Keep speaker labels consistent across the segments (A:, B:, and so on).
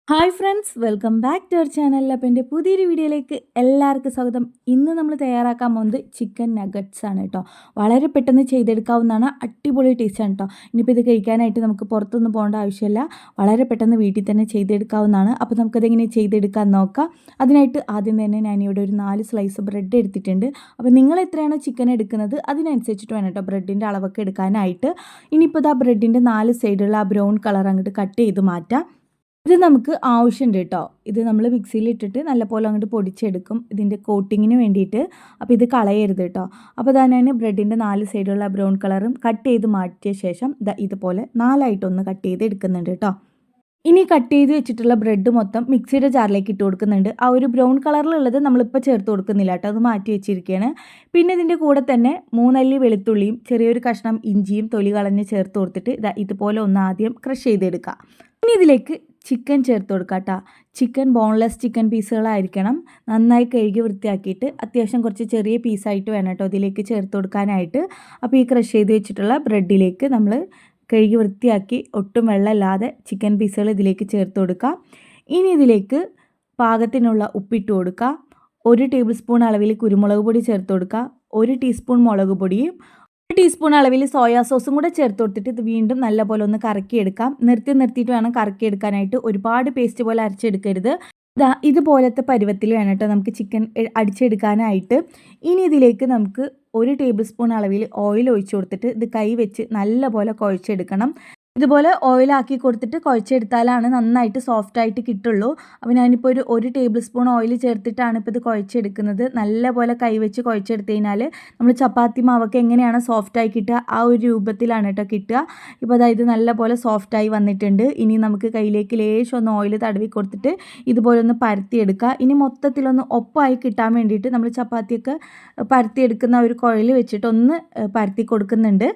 A: Hi friends, welcome back to our channel. അപ്പോൾ എൻ്റെ പുതിയൊരു വീഡിയോയിലേക്ക് എല്ലാവർക്കും സ്വാഗതം. ഇന്ന് നമ്മൾ തയ്യാറാക്കാൻ പോകുന്നത് ചിക്കൻ നഗറ്റ്സ് ആണ് കേട്ടോ. വളരെ പെട്ടെന്ന് ചെയ്തെടുക്കാവുന്നതാണ്, അടിപൊളി ടേസ്റ്റാണ് കേട്ടോ. ഇനിയിപ്പോൾ ഇത് കഴിക്കാനായിട്ട് നമുക്ക് പുറത്തൊന്നും പോകേണ്ട ആവശ്യമില്ല, വളരെ പെട്ടെന്ന് വീട്ടിൽ തന്നെ ചെയ്തെടുക്കാവുന്നതാണ്. അപ്പോൾ നമുക്കതെങ്ങനെ ചെയ്തെടുക്കാൻ നോക്കാം. അതിനായിട്ട് ആദ്യം തന്നെ ഞാനിവിടെ ഒരു 4 സ്ലൈസ് ബ്രെഡ് എടുത്തിട്ടുണ്ട്. അപ്പോൾ നിങ്ങൾ എത്രയാണോ ചിക്കൻ എടുക്കുന്നത് അതിനനുസരിച്ചിട്ട് വേണം കേട്ടോ ബ്രെഡിൻ്റെ അളവൊക്കെ എടുക്കാനായിട്ട്. ഇനിയിപ്പോൾ ഇതാ ബ്രെഡിൻ്റെ 4 സൈഡുള്ള ആ ബ്രൗൺ കളർ അങ്ങോട്ട് കട്ട് ചെയ്ത് മാറ്റാം. ഇത് നമുക്ക് ആവശ്യമുണ്ട് കേട്ടോ. ഇത് നമ്മൾ മിക്സിയിലിട്ടിട്ട് നല്ലപോലെ അങ്ങോട്ട് പൊടിച്ചെടുക്കും ഇതിൻ്റെ കോട്ടിങ്ങിന് വേണ്ടിയിട്ട്. അപ്പോൾ ഇത് കളയരുത് കേട്ടോ. അപ്പോൾ ഇതാ ഞാൻ ബ്രെഡിൻ്റെ 4 സൈഡുള്ള ബ്രൗൺ കളറും കട്ട് ചെയ്ത് മാറ്റിയ ശേഷം ഇതുപോലെ 4ആയിട്ടൊന്ന് കട്ട് ചെയ്ത് എടുക്കുന്നുണ്ട് കേട്ടോ. ഇനി കട്ട് ചെയ്ത് വെച്ചിട്ടുള്ള ബ്രെഡ് മൊത്തം മിക്സിയുടെ ജാറിലേക്ക് ഇട്ട് കൊടുക്കുന്നുണ്ട്. ആ ഒരു ബ്രൗൺ കളറിലുള്ളത് നമ്മളിപ്പോൾ ചേർത്ത് കൊടുക്കുന്നില്ല കേട്ടോ, അത് മാറ്റി വെച്ചിരിക്കുകയാണ്. പിന്നെ ഇതിൻ്റെ കൂടെ തന്നെ 3 അല്ലി വെളുത്തുള്ളിയും ചെറിയൊരു കഷ്ണം ഇഞ്ചിയും തൊലി കളഞ്ഞ് ചേർത്ത് കൊടുത്തിട്ട് ഇതുപോലെ ഒന്ന് ആദ്യം ക്രഷ് ചെയ്തെടുക്കുക. ഇനി ഇതിലേക്ക് ചിക്കൻ ചേർത്ത് കൊടുക്കുക കേട്ടോ. ചിക്കൻ ബോൺലെസ് ചിക്കൻ പീസുകളായിരിക്കണം. നന്നായി കഴുകി വൃത്തിയാക്കിയിട്ട് അത്യാവശ്യം കുറച്ച് ചെറിയ പീസായിട്ട് വേണം കേട്ടോ ഇതിലേക്ക് ചേർത്ത് കൊടുക്കാനായിട്ട്. അപ്പോൾ ഈ ക്രഷ് ചെയ്ത് വെച്ചിട്ടുള്ള ബ്രെഡിലേക്ക് നമ്മൾ കഴുകി വൃത്തിയാക്കി ഒട്ടും വെള്ളമില്ലാതെ ചിക്കൻ പീസുകൾ ഇതിലേക്ക് ചേർത്ത് കൊടുക്കുക. ഇനി ഇതിലേക്ക് പാകത്തിനുള്ള ഉപ്പിട്ട് കൊടുക്കുക. 1 ടേബിൾ സ്പൂൺ അളവിൽ കുരുമുളക് പൊടി ചേർത്ത് കൊടുക്കുക. 1 ടീസ്പൂൺ മുളക് പൊടിയും 1 ടീസ്പൂൺ അളവിൽ സോയാ സോസും കൂടെ ചേർത്ത് കൊടുത്തിട്ട് ഇത് വീണ്ടും നല്ലപോലെ ഒന്ന് കറക്കിയെടുക്കാം. നിർത്തിയിട്ട് വേണം കറക്കിയെടുക്കാനായിട്ട്, ഒരുപാട് പേസ്റ്റ് പോലെ അരച്ചെടുക്കരുത്. ഇതുപോലത്തെ പരുവത്തിൽ വേണം കേട്ടോ നമുക്ക് ചിക്കൻ അടിച്ചെടുക്കാനായിട്ട്. ഇനി ഇതിലേക്ക് നമുക്ക് 1 ടേബിൾ സ്പൂൺ അളവിൽ ഓയിൽ ഒഴിച്ച് കൊടുത്തിട്ട് ഇത് കൈ വെച്ച് നല്ലപോലെ കുഴച്ചെടുക്കണം. ഇതുപോലെ ഓയിലാക്കി കൊടുത്തിട്ട് കുഴച്ചെടുത്താലാണ് നന്നായിട്ട് സോഫ്റ്റായിട്ട് കിട്ടുള്ളൂ. അപ്പോൾ ഞാനിപ്പോൾ ഒരു ടേബിൾ സ്പൂൺ ഓയിൽ ചേർത്തിട്ടാണ് ഇപ്പോൾ ഇത് കുഴച്ചെടുക്കുന്നത്. നല്ലപോലെ കൈവച്ച് കുഴച്ചെടുത്ത് കഴിഞ്ഞാൽ നമ്മൾ ചപ്പാത്തി മാവൊക്കെ എങ്ങനെയാണ് സോഫ്റ്റായി കിട്ടുക ആ ഒരു രൂപത്തിലാണ് കേട്ടോ കിട്ടുക. ഇപ്പോൾ അതായത് നല്ലപോലെ സോഫ്റ്റായി വന്നിട്ടുണ്ട്. ഇനി നമുക്ക് കയ്യിലേക്ക് ലേശം ഒന്ന് ഓയിൽ തടവി കൊടുത്തിട്ട് ഇതുപോലെ ഒന്ന് പരത്തിയെടുക്കുക. ഇനി മൊത്തത്തിലൊന്ന് ഒപ്പായി കിട്ടാൻ വേണ്ടിയിട്ട് നമ്മൾ ചപ്പാത്തിയൊക്കെ പരത്തിയെടുക്കുന്ന ഒരു കുഴൽ വെച്ചിട്ട് ഒന്ന് പരത്തി കൊടുക്കുന്നുണ്ട്.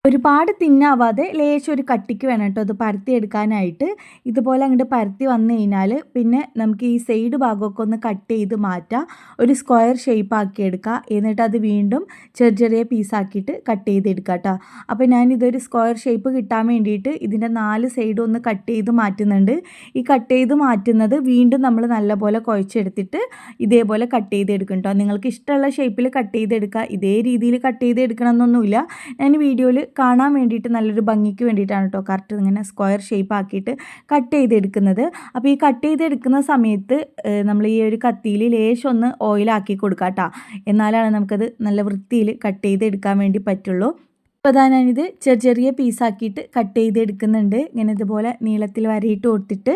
A: ഒരുപാട് തിന്നാവാതെ ലേശം ഒരു കട്ടിക്ക് വേണം കേട്ടോ അത് പരത്തിയെടുക്കാനായിട്ട്. ഇതുപോലെ അങ്ങോട്ട് പരത്തി വന്നു കഴിഞ്ഞാൽ പിന്നെ നമുക്ക് ഈ സൈഡ് ഭാഗമൊക്കെ ഒന്ന് കട്ട് ചെയ്ത് മാറ്റാം. ഒരു സ്ക്വയർ ഷേപ്പ് ആക്കി എടുക്കുക. എന്നിട്ട് അത് വീണ്ടും ചെറിയ പീസാക്കിയിട്ട് കട്ട് ചെയ്തെടുക്കുക കേട്ടോ. അപ്പോൾ ഞാനിതൊരു സ്ക്വയർ ഷേപ്പ് കിട്ടാൻ വേണ്ടിയിട്ട് ഇതിൻ്റെ 4 സൈഡും ഒന്ന് കട്ട് ചെയ്ത് മാറ്റുന്നുണ്ട്. ഈ കട്ട് ചെയ്ത് മാറ്റുന്നത് വീണ്ടും നമ്മൾ നല്ലപോലെ കുഴച്ചെടുത്തിട്ട് ഇതേപോലെ കട്ട് ചെയ്തെടുക്കും കേട്ടോ. നിങ്ങൾക്ക് ഇഷ്ടമുള്ള ഷേപ്പിൽ കട്ട് ചെയ്തെടുക്കുക. ഇതേ രീതിയിൽ കട്ട് ചെയ്തെടുക്കണം എന്നൊന്നുമില്ല. ഞാൻ വീഡിയോയിൽ കാണാൻ വേണ്ടിയിട്ട് നല്ലൊരു ഭംഗിക്ക് വേണ്ടിയിട്ടാണ് കേട്ടോ കറക്റ്റ് ഇങ്ങനെ സ്ക്വയർ ഷേപ്പ് ആക്കിയിട്ട് കട്ട് ചെയ്തെടുക്കുന്നത്. അപ്പോൾ ഈ കട്ട് ചെയ്തെടുക്കുന്ന സമയത്ത് നമ്മൾ ഈ ഒരു കത്തിയിൽ ലേശം ഒന്ന് ഓയിലാക്കി കൊടുക്കാം കേട്ടോ. എന്നാലാണ് നമുക്കത് നല്ല വൃത്തിയിൽ കട്ട് ചെയ്തെടുക്കാൻ വേണ്ടി പറ്റുള്ളൂ. അപ്പോൾ ഞാനിത് ചെറിയ പീസാക്കിയിട്ട് കട്ട് ചെയ്തെടുക്കുന്നുണ്ട്. ഇങ്ങനെ ഇതുപോലെ നീളത്തിൽ വരയിട്ട് കൊടുത്തിട്ട്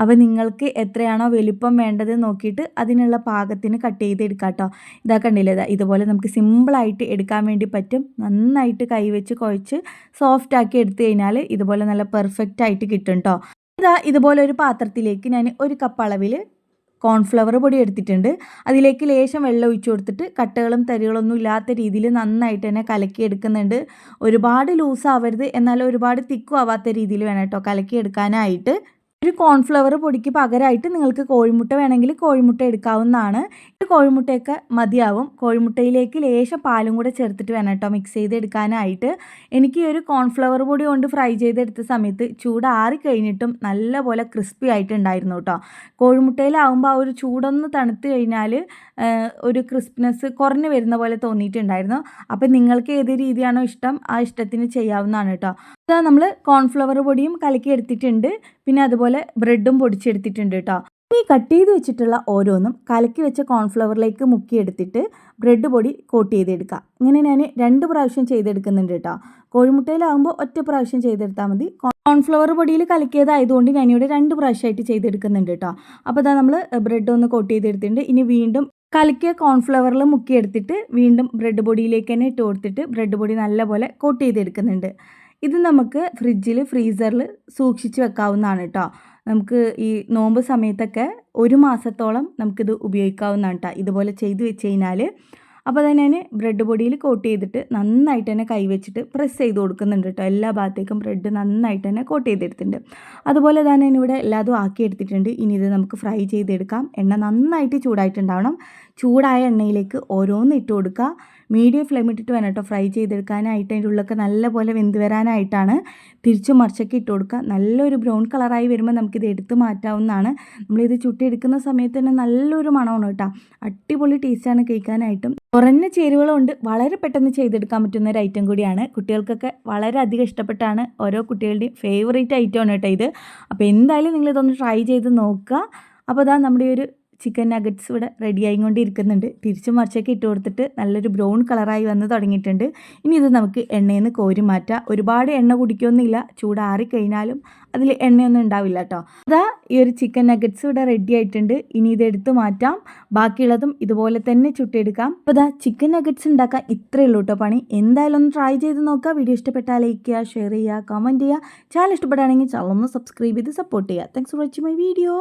A: അപ്പോൾ നിങ്ങൾക്ക് എത്രയാണോ വലുപ്പം വേണ്ടത് നോക്കിയിട്ട് അതിനുള്ള പാകത്തിന് കട്ട് ചെയ്തെടുക്കാം കേട്ടോ. ഇതാ കണ്ടില്ലേ, ഇതുപോലെ നമുക്ക് സിമ്പിളായിട്ട് എടുക്കാൻ വേണ്ടി പറ്റും. നന്നായിട്ട് കൈവച്ച് കുഴച്ച് സോഫ്റ്റാക്കി എടുത്തു കഴിഞ്ഞാൽ ഇതുപോലെ നല്ല പെർഫെക്റ്റ് ആയിട്ട് കിട്ടും കേട്ടോ. ഇതുപോലെ ഒരു പാത്രത്തിലേക്ക് ഞാൻ 1 കപ്പ് അളവിൽ കോൺഫ്ലവർ പൊടി എടുത്തിട്ടുണ്ട്. അതിലേക്ക് ലേശം വെള്ളം ഒഴിച്ച് കൊടുത്തിട്ട് കട്ടകളും തരികളൊന്നും ഇല്ലാത്ത രീതിയിൽ നന്നായിട്ട് തന്നെ കലക്കി എടുക്കുന്നുണ്ട്. ഒരുപാട് ലൂസ് ആവരുത്, എന്നാൽ ഒരുപാട് തിക്കും ആവാത്ത രീതിയിൽ വേണം കേട്ടോ കലക്കി എടുക്കാനായിട്ട്. ഒരു കോൺഫ്ലവർ പൊടിക്ക് പകരമായിട്ട് നിങ്ങൾക്ക് കോഴിമുട്ട വേണമെങ്കിൽ കോഴിമുട്ട എടുക്കാവുന്നതാണ്. ഈ കോഴിമുട്ടയൊക്കെ മതിയാവും. കോഴിമുട്ടയിലേക്ക് ലേശം പാലും കൂടെ ചേർത്തിട്ട് വേണം കേട്ടോ മിക്സ് ചെയ്തെടുക്കാനായിട്ട്. എനിക്ക് ഈ ഒരു കോൺഫ്ലവർ പൊടി കൊണ്ട് ഫ്രൈ ചെയ്തെടുത്ത സമയത്ത് ചൂടാറി കഴിഞ്ഞിട്ടും നല്ലപോലെ ക്രിസ്പി ആയിട്ടുണ്ടായിരുന്നു കേട്ടോ. കോഴിമുട്ടയിലാവുമ്പോൾ ആ ഒരു ചൂടൊന്ന് തണുത്ത് കഴിഞ്ഞാൽ ഒരു ക്രിസ്പിനെസ് കുറഞ്ഞു വരുന്ന പോലെ തോന്നിയിട്ടുണ്ടായിരുന്നു. അപ്പോൾ നിങ്ങൾക്ക് ഏത് രീതിയാണോ ഇഷ്ടം ആ ഇഷ്ടത്തിന് ചെയ്യാവുന്നതാണ് കേട്ടോ. നമ്മൾ കോൺഫ്ലവർ പൊടിയും കലക്കി എടുത്തിട്ടുണ്ട്. പിന്നെ അതുപോലെ ബ്രെഡും പൊടിച്ചെടുത്തിട്ടുണ്ട് കേട്ടോ. ഈ കട്ട് ചെയ്ത് വെച്ചിട്ടുള്ള ഓരോന്നും കലക്കി വെച്ച കോൺഫ്ലവറിലേക്ക് മുക്കിയെടുത്തിട്ട് ബ്രെഡ് പൊടി കോട്ട് ചെയ്തെടുക്കുക. ഇങ്ങനെ ഞാൻ 2 പ്രാവശ്യം ചെയ്തെടുക്കുന്നുണ്ട് കേട്ടോ. കോഴിമുട്ടയിലാവുമ്പോൾ ഒറ്റ പ്രാവശ്യം ചെയ്തെടുത്താൽ മതി. കോൺഫ്ലവർ പൊടിയിൽ കലക്കിയതായതുകൊണ്ട് ഞാനിവിടെ 2 പ്രാവശ്യമായിട്ട് ചെയ്തെടുക്കുന്നുണ്ട് കേട്ടോ. അപ്പോൾ നമ്മൾ ബ്രെഡ് ഒന്ന് കോട്ട് ചെയ്തെടുത്തിട്ടുണ്ട്. ഇനി വീണ്ടും കലക്കിയ കോൺഫ്ലവറിൽ മുക്കിയെടുത്തിട്ട് വീണ്ടും ബ്രെഡ് പൊടിയിലേക്ക് തന്നെ ഇട്ട് കൊടുത്തിട്ട് ബ്രെഡ് പൊടി നല്ലപോലെ കോട്ട് ചെയ്തെടുക്കുന്നുണ്ട്. ഇത് നമുക്ക് ഫ്രിഡ്ജിൽ ഫ്രീസറിൽ സൂക്ഷിച്ച് വെക്കാവുന്നതാണ് കേട്ടോ. നമുക്ക് ഈ നോമ്പ് സമയത്തൊക്കെ 1 മാസത്തോളം നമുക്കിത് ഉപയോഗിക്കാവുന്നതാണ് കേട്ടോ ഇതുപോലെ ചെയ്ത് വെച്ച് കഴിഞ്ഞാൽ. അപ്പോൾ തന്നെ ഞാൻ ബ്രെഡ് പൊടിയിൽ കോട്ട് ചെയ്തിട്ട് നന്നായിട്ട് തന്നെ കൈവച്ചിട്ട് പ്രസ് ചെയ്ത് കൊടുക്കുന്നുണ്ട് കേട്ടോ. എല്ലാ ഭാഗത്തേക്കും ബ്രെഡ് നന്നായിട്ട് തന്നെ കോട്ട് ചെയ്തെടുത്തിട്ടുണ്ട്. അതുപോലെ തന്നെ ഞാനിവിടെ എല്ലാതും ആക്കിയെടുത്തിട്ടുണ്ട്. ഇനി ഇത് നമുക്ക് ഫ്രൈ ചെയ്തെടുക്കാം. എണ്ണ നന്നായിട്ട് ചൂടായിട്ടുണ്ടാവണം. ചൂടായ എണ്ണയിലേക്ക് ഓരോന്ന് ഇട്ട് കൊടുക്കുക. മീഡിയം ഫ്ലെയിമിട്ടിട്ട് വേണം കേട്ടോ ഫ്രൈ ചെയ്തെടുക്കാനായിട്ട്. അതിൻ്റെ ഉള്ളൊക്കെ നല്ലപോലെ വെന്ത് വരാനായിട്ടാണ്. തിരിച്ചും മറിച്ചൊക്കെ ഇട്ട് കൊടുക്കുക. നല്ലൊരു ബ്രൗൺ കളറായി വരുമ്പോൾ നമുക്കിത് എടുത്ത് മാറ്റാവുന്നതാണ്. നമ്മളിത് ചുട്ടെടുക്കുന്ന സമയത്ത് തന്നെ നല്ലൊരു മണമാണ് കേട്ടോ. അടിപൊളി ടേസ്റ്റാണ് കഴിക്കാനായിട്ടും. കുറഞ്ഞ ചേരുവകളുണ്ട് വളരെ പെട്ടെന്ന് ചെയ്തെടുക്കാൻ പറ്റുന്ന ഒരു ഐറ്റം കൂടിയാണ്. കുട്ടികൾക്കൊക്കെ വളരെയധികം ഇഷ്ടപ്പെട്ടാണ്. ഓരോ കുട്ടികളുടെയും ഫേവറേറ്റ് ഐറ്റമാണ് കേട്ടോ ഇത്. അപ്പോൾ എന്തായാലും നിങ്ങളിതൊന്ന് ട്രൈ ചെയ്ത് നോക്കുക. അപ്പോൾ അതാ നമ്മുടെ ഒരു ചിക്കൻ നഗറ്റ്സ് ഇവിടെ റെഡി ആയിക്കൊണ്ടിരിക്കുന്നുണ്ട്. തിരിച്ചും മറിച്ചൊക്കെ ഇട്ട് കൊടുത്തിട്ട് നല്ലൊരു ബ്രൗൺ കളറായി വന്ന് തുടങ്ങിയിട്ടുണ്ട്. ഇനി ഇത് നമുക്ക് എണ്ണയിൽ നിന്ന് കോരി മാറ്റാം. ഒരുപാട് എണ്ണ കുടിക്കൊന്നുമില്ല. ചൂടാറിക്കഴിഞ്ഞാലും അതിൽ എണ്ണയൊന്നും ഉണ്ടാവില്ല കേട്ടോ. അതാ ഈ ഒരു ചിക്കൻ നഗറ്റ്സ് ഇവിടെ റെഡി ആയിട്ടുണ്ട്. ഇനി ഇത് എടുത്ത് മാറ്റാം. ബാക്കിയുള്ളതും ഇതുപോലെ തന്നെ ചുട്ടെടുക്കാം. അപ്പോൾ ഇതാ ചിക്കൻ നഗറ്റ്സ് ഉണ്ടാക്കാൻ ഇത്രയേ ഉള്ളൂ കേട്ടോ പണി. എന്തായാലും ഒന്ന് ട്രൈ ചെയ്ത് നോക്കുക. വീഡിയോ ഇഷ്ടപ്പെട്ടാൽ ലൈക്ക് ചെയ്യുക, ഷെയർ ചെയ്യുക, കമൻറ്റ് ചെയ്യുക. ചാനൽ ഇഷ്ടപ്പെടുകയാണെങ്കിൽ ചാനൽ ഒന്ന് സബ്സ്ക്രൈബ് ചെയ്ത് സപ്പോർട്ട് ചെയ്യുക. Thanks for watching my video.